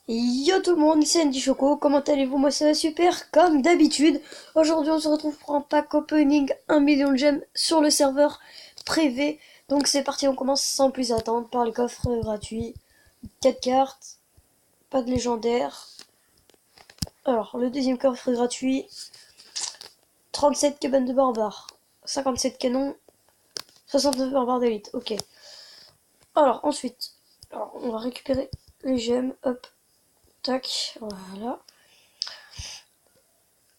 Yo tout le monde, c'est Andy Choco, comment allez-vous? Moi ça va super, comme d'habitude. Aujourd'hui on se retrouve pour un pack opening 1 million de gemmes sur le serveur privé. Donc c'est parti, on commence sans plus attendre par les coffres gratuits. 4 cartes, pas de légendaire. Alors le deuxième coffre gratuit, 37 cabanes de barbares, 57 canons, 69 barbares d'élite, ok. Alors ensuite, on va récupérer les gemmes, hop, tac, voilà.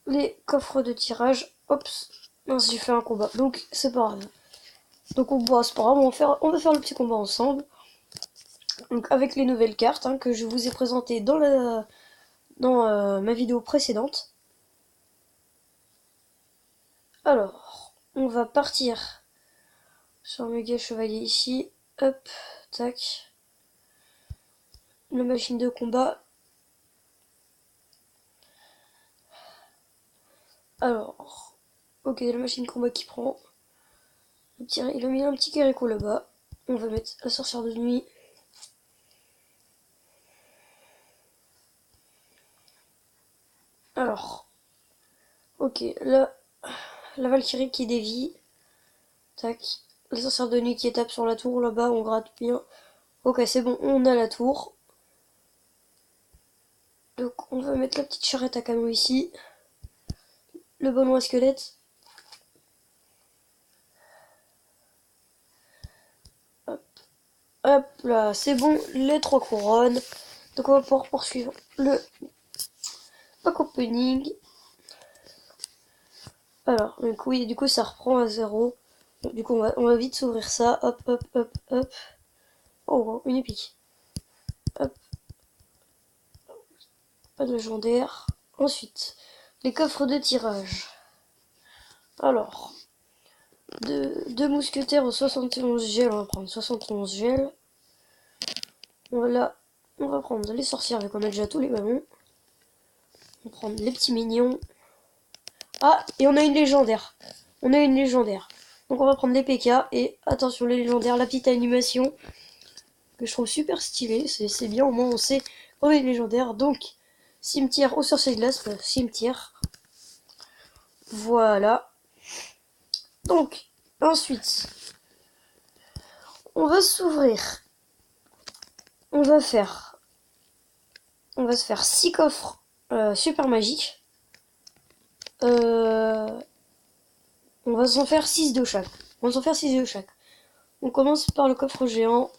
Les coffres de tirage. Oups, mince, j'ai fait un combat, donc c'est pas grave. Donc c'est pas grave, on va faire le petit combat ensemble. Donc avec les nouvelles cartes que je vous ai présentées dans ma vidéo précédente. Alors, on va partir sur méga chevalier ici. Hop, tac. La machine de combat. Alors, ok, la machine de combat qui prend. Il a mis un petit carico là-bas. On va mettre la sorcière de nuit. Alors, ok, là, la Valkyrie qui dévie. Tac. La sorcière de nuit qui tape sur la tour là-bas, on gratte bien. Ok, c'est bon, on a la tour. Donc on va mettre la petite charrette à camo ici. Le ballon à squelette. Hop, hop là, c'est bon, les 3 couronnes. Donc on va pouvoir poursuivre le pack opening. Alors, donc oui, du coup ça reprend à 0. Du coup on va vite s'ouvrir ça. Hop, hop, hop, hop. Oh, une épique. Hop, pas de légendaire. Ensuite, les coffres de tirage. Alors, deux mousquetaires au 71 gel, on va prendre 71 gel. Voilà, on va prendre les sorcières vu qu'on a déjà tous les ballons. On va prendre les petits mignons. Ah, et on a une légendaire. On a une légendaire. Donc on va prendre les PK et attention les légendaires, la petite animation que je trouve super stylée. C'est bien, au moins on sait qu'on est légendaire. Donc, cimetière au sorcier de glace, cimetière. Voilà. Donc, ensuite, on va s'ouvrir. On va se faire 6 coffres super magiques. On va s'en faire 6 de chaque. On va s'en faire 6 de chaque. On commence par le coffre géant.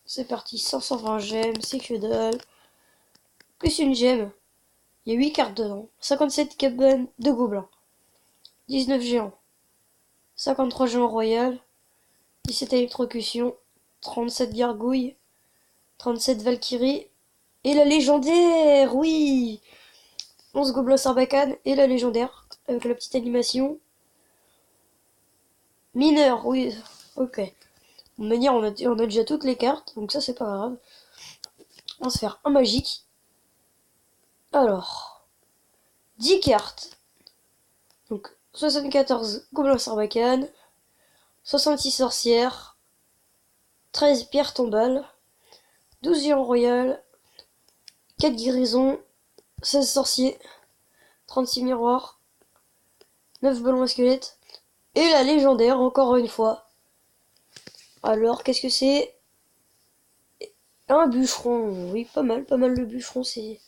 C'est parti, 520 gemmes, c'est que dalle. Plus une gemme. Il y a 8 cartes dedans. 57 cabanes de gobelins. 19 géants. 53 géants royal. 17 électrocutions. 37 gargouilles. 37 valkyries. Et la légendaire, oui, 11 gobelins sarbacane et la légendaire. Avec la petite animation. Mineur, oui, ok. De manière, on a déjà toutes les cartes, donc ça c'est pas grave. On va se faire un magique. Alors, 10 cartes. Donc, 74 gobelins sarbacane, 66 sorcières, 13 pierres tombales, 12 géants royales, 4 guérisons, 16 sorciers, 36 miroirs, 9 ballons à squelette, et la légendaire, encore une fois. Alors, qu'est-ce que c'est? Un bûcheron, oui, pas mal le bûcheron, c'est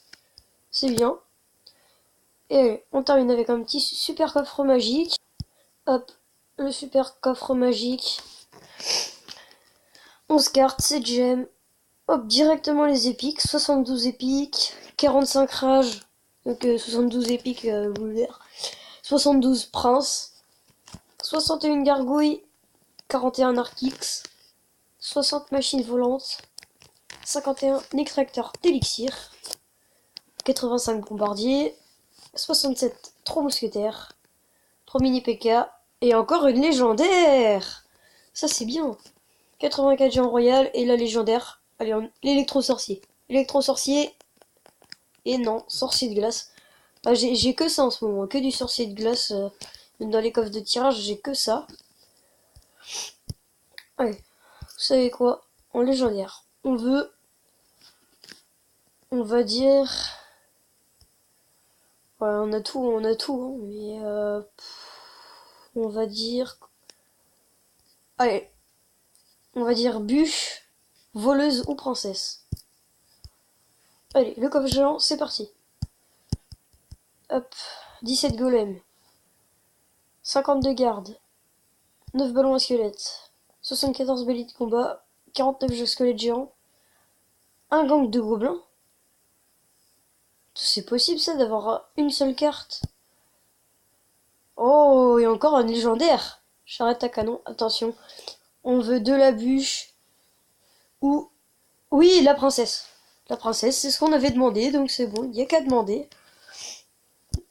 bien. Et on termine avec un petit super coffre magique. Hop, le super coffre magique. 11 cartes, 7 gemmes. Hop, directement les épiques. 72 épiques, 45 rages. Donc 72 épiques, vulgaires. 72 princes. 61 gargouilles. 41 archix. 60 machines volantes. 51 extracteurs d'élixir. 85 bombardiers. 67 3 mousquetaires. 3 mini PK. Et encore une légendaire. Ça c'est bien. 84 géants royal et la légendaire. Allez, l'électro-sorcier. Électro-sorcier. Et non, sorcier de glace. Ah, j'ai que ça en ce moment. Que du sorcier de glace. Dans les coffres de tirage, j'ai que ça. Allez, vous savez quoi? En légendaire. On veut On va dire... Ouais, on a tout, hein, mais... on va dire... Allez, on va dire bûche, voleuse ou princesse. Allez, le coffre géant, c'est parti. Hop, 17 golems, 52 gardes, 9 ballons à squelettes, 74 béliers de combat, 49 jeux squelettes géants, un gang de gobelins. C'est possible ça d'avoir une seule carte. Oh, et encore un légendaire. Charrette à canon, attention. On veut de la bûche. Ou... Oui, la princesse. La princesse, c'est ce qu'on avait demandé, donc c'est bon, il n'y a qu'à demander.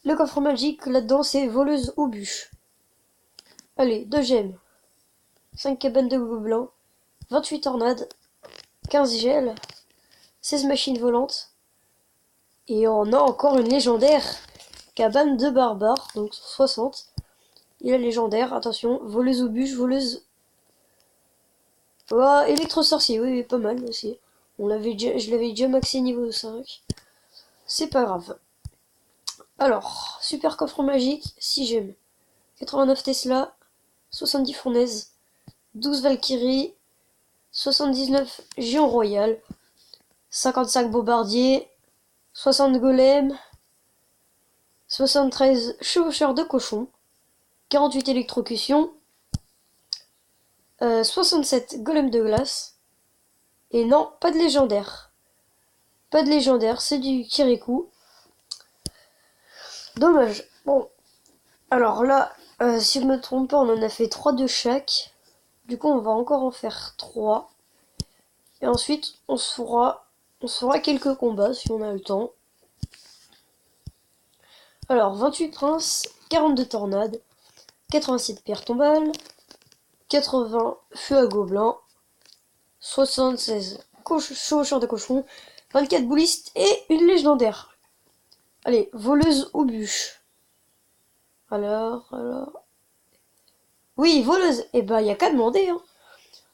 Le coffre magique, là-dedans, c'est voleuse ou bûche. Allez, 2 gemmes. 5 cabanes de gobelins. 28 tornades. 15 gels. 16 machines volantes. Et on a encore une légendaire. Cabane de barbares, donc 60. Et la légendaire, attention, voleuse ou bûche, voleuse... Oh, électro-sorcier, oui, pas mal aussi. Je l'avais déjà maxé niveau 5. C'est pas grave. Alors, super coffre magique, 6 gemmes. 89 Tesla, 70 fournaises, 12 Valkyries, 79 Géant Royal, 55 bombardiers, 60 golems, 73 chevaucheurs de cochons, 48 électrocutions, 67 golems de glace, et non, pas de légendaire. Pas de légendaire, c'est du Kirikou. Dommage. Bon, alors là, si je me trompe pas, on en a fait 3 de chaque. Du coup, on va encore en faire 3. Et ensuite, on se fera quelques combats si on a le temps. Alors, 28 princes, 42 tornades, 87 pierres tombales, 80 feux à gobelins, 76 chevaucheurs de cochons, 24 boulistes et une légendaire. Allez, voleuse ou bûche. Alors... Oui, voleuse. Eh ben, y a qu'à demander, hein.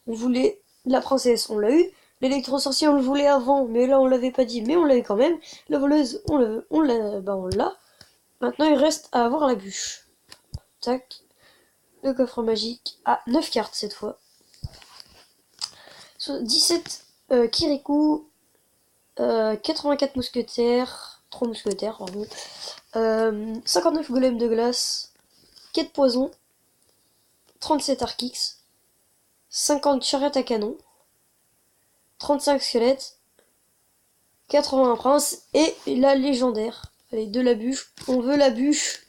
On voulait la princesse, on l'a eu. L'électro-sorcier, on le voulait avant, mais là, on l'avait pas dit, mais on l'a eu quand même. La voleuse, on l'a. Maintenant, il reste à avoir la bûche. Tac. Le coffre magique. Ah, 9 cartes cette fois. 17 Kirikou. 84 mousquetaires. 3 mousquetaires, pardon. 59 golems de glace. 4 poisons. 37 Arkix. 50 charrettes à canon. 35 squelettes. 80 princes. Et la légendaire. Allez, de la bûche. On veut la bûche.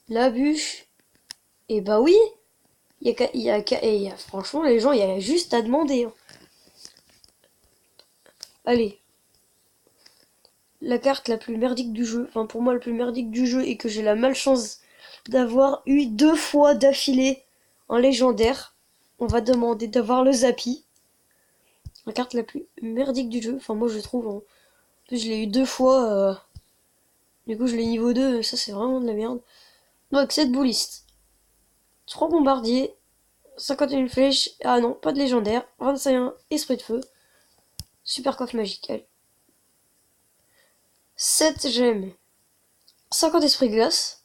La bûche. Et bah oui. Franchement, les gens, il y a juste à demander, hein. Allez. La carte la plus merdique du jeu. Enfin, pour moi, la plus merdique du jeu. Et que j'ai la malchance d'avoir eu 2 fois d'affilée en légendaire. On va demander d'avoir le Zappy. La carte la plus merdique du jeu. Enfin, moi, je trouve. En plus, je l'ai eu 2 fois. Du coup, je l'ai niveau 2. Ça, c'est vraiment de la merde. Donc, 7 boulistes. 3 bombardiers. 51 flèches. Ah non, pas de légendaire. 25 esprit de feu. Super coffre magique. Allez. 7 gemmes. 50 esprits de glace.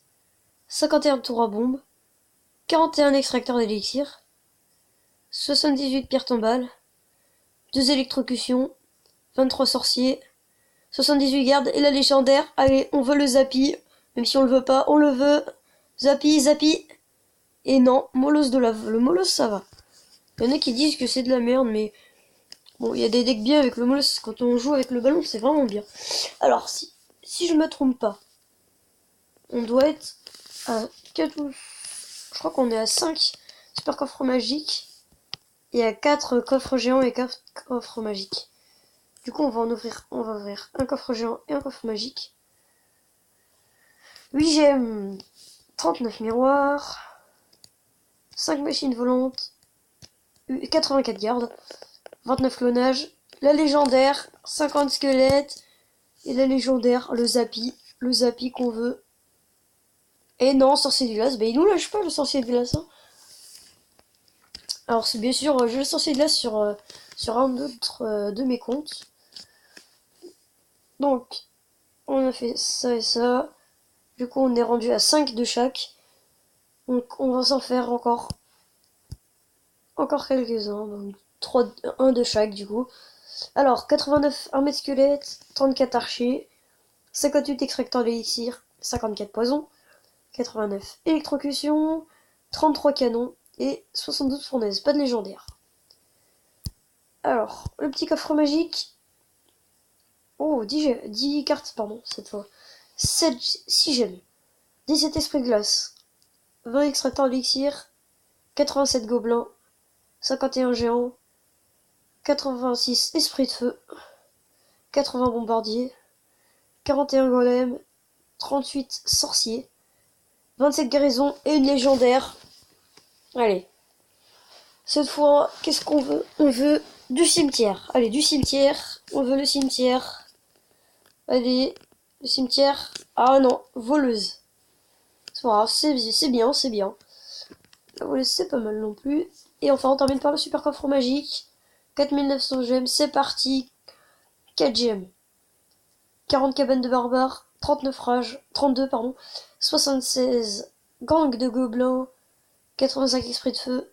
51 tours à bombe. 41 extracteurs d'élixir. 78 pierres tombales. 2 électrocutions. 23 sorciers. 78 gardes et la légendaire. Allez, on veut le Zappy. Même si on le veut pas, on le veut. Zappy, Zappy. Et non, Molosse de lave. Le Molosse, ça va. Il y en a qui disent que c'est de la merde, mais... Bon, il y a des decks bien avec le Molosse. Quand on joue avec le ballon, c'est vraiment bien. Alors, si je me trompe pas, on doit être à 4... Je crois qu'on est à 5 super coffres magiques. Et à 4 coffres géants et 4 coffres magiques. Du coup, on va ouvrir un coffre géant et un coffre magique. 8 gemmes, 39 miroirs, 5 machines volantes, 84 gardes, 29 clonages, la légendaire, 50 squelettes, et la légendaire, le Zappy qu'on veut. Et non, sorcier du glace, bah il nous lâche pas le sorcier de glace, hein. Alors c'est bien sûr, j'ai le sorcier de glace sur un autre de mes comptes. Donc, on a fait ça et ça. Du coup, on est rendu à 5 de chaque. Donc, on va s'en faire encore quelques-uns. Donc, 1 de chaque, du coup. Alors, 89 armées de squelettes, 34 archers, 58 extracteurs d'élixir, 54 poisons, 89 électrocution, 33 canons et 72 fournaises. Pas de légendaire. Alors, le petit coffre magique. Oh, 10 cartes, pardon, cette fois. 6 gemmes. 17 esprits de glace. 20 extracteurs d'élixir. 87 gobelins. 51 géants. 86 esprits de feu. 80 bombardiers. 41 golems. 38 sorciers. 27 guérisons et une légendaire. Allez. Cette fois, qu'est-ce qu'on veut? On veut du cimetière. Allez, du cimetière. On veut le cimetière. Allez, le cimetière. Ah non, voleuse. C'est pas grave, c'est bien, c'est bien. La voleuse, c'est pas mal non plus. Et enfin, on termine par le super coffre magique. 4900 gemmes, c'est parti. 4 gemmes. 40 cabanes de barbares. 39 rages. 32, pardon. 76 gangs de gobelins. 85 esprits de feu.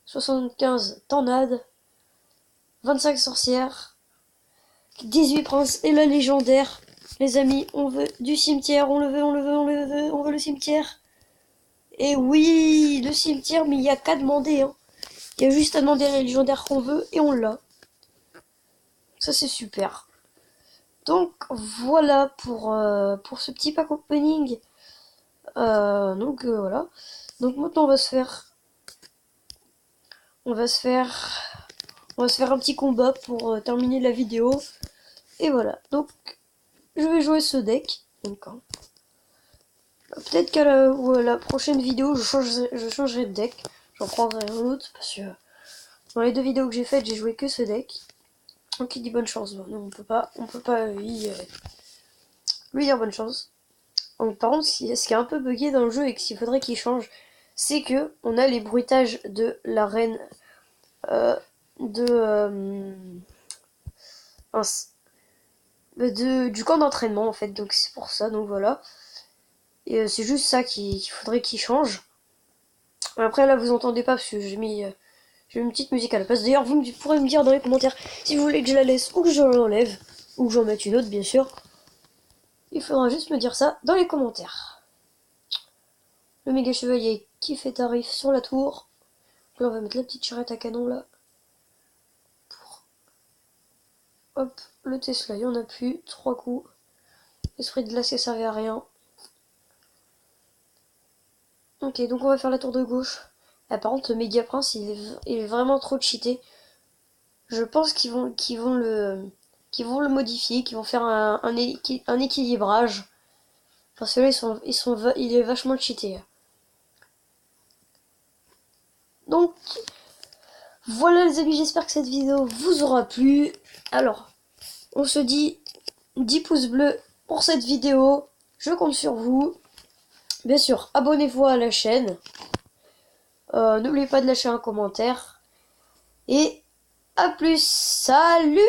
75 tornades. 25 sorcières. 18 princes et la légendaire. Les amis, on veut du cimetière, on le veut, on veut le cimetière. Et oui, le cimetière, mais il n'y a qu'à demander, hein. Il y a juste à demander la légendaire qu'on veut et on l'a. Ça c'est super. Donc voilà pour ce petit pack opening. Voilà. Donc maintenant on va se faire un petit combat pour terminer la vidéo. Et voilà. Donc je vais jouer ce deck. Donc, hein. Peut-être qu'à la prochaine vidéo, je changerai de deck. J'en prendrai un autre parce que dans les 2 vidéos que j'ai faites, j'ai joué que ce deck. Donc il dit bonne chance. Bon, on peut pas lui dire bonne chance. Donc, par contre, ce qui est un peu bugué dans le jeu et qu'il faudrait qu'il change, c'est que on a les bruitages de l'arène du camp d'entraînement en fait. Donc c'est pour ça. Donc voilà. Et c'est juste ça qu'il faudrait qu'il change. Après là, vous entendez pas parce que j'ai mis une petite musique à la place. D'ailleurs, vous pourrez me dire dans les commentaires si vous voulez que je la laisse ou que je l'enlève. Ou que j'en mette une autre, bien sûr. Il faudra juste me dire ça dans les commentaires. Le méga chevalier qui fait tarif sur la tour. Là, on va mettre la petite charrette à canon, là. Hop, le Tesla, il y en a plus. 3 coups. L'esprit de glace, ça servait à rien. Ok, donc on va faire la tour de gauche. Ah, par contre, le méga prince, il est vraiment trop cheaté. Je pense qu'ils vont le modifier, qu'ils vont faire un équilibrage. Parce que là, il est vachement cheaté. Donc, voilà les amis, j'espère que cette vidéo vous aura plu. Alors, on se dit 10 pouces bleus pour cette vidéo. Je compte sur vous. Bien sûr, abonnez-vous à la chaîne. N'oubliez pas de lâcher un commentaire. Et à plus, salut!